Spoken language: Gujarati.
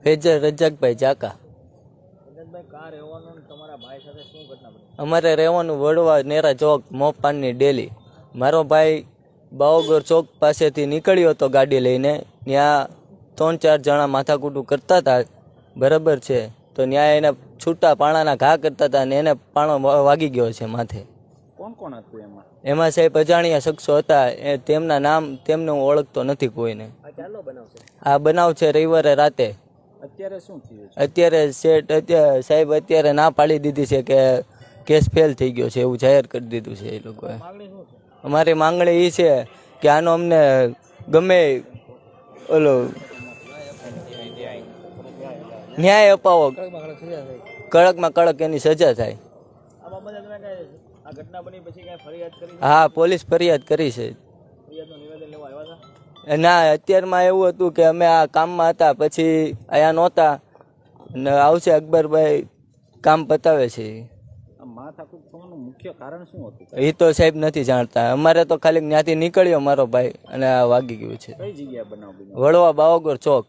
ફેજર રજાકભાઈ જાકા. અમારે રહેવાનું વડવા નેરા ચોક મોપાનની ડેલી. મારો ભાઈ બાવગર ચોક પાસેથી નીકળ્યો હતો ગાડી લઈને. ત્યાં 3-4 જણા માથાકૂટું કરતા હતા, બરાબર છે. તો ત્યાં એને છૂટા પાણાના ઘા કરતા હતા અને એને પાણો વાગી ગયો છે માથે. કોણ કોણ હતું એમાં? એમાં સાહેબ અજાણ્યા શખ્સો હતા. તેમના નામ તેમને હું ઓળખતો નથી કોઈને. આ બનાવ છે રવિવારે રાતે. અત્યારે શું થયું? અત્યારે સાહેબ અત્યારે ના પાડી દીધી છે કે કેસ ફેલ થઈ ગયો છે, એવું જાહેર કરી દીધું છે એ લોકોએ. અમારી માંગણી એ છે કે આનો અમને ગમે ઓલો ન્યાય અપાવો, કડકમાં કડક એની સજા થાય. હા, પોલીસ ફરિયાદ કરી છે. ના, અત્યારમાં એવું હતું કે અમે આ કામમાં હતા, પછી અહીંયા નહોતા ને આવશે અકબરભાઈ કામ પતાવે છે. માથાકૂટ થવાનું મુખ્ય કારણ શું હતું એ તો સાહેબ નથી જાણતા. અમારે તો ખાલી ત્યાંથી નીકળ્યો મારો ભાઈ અને આ વાગી ગયું છે. કઈ જગ્યાએ બનાવ બન્યો? વડવા બાવગર ચોક.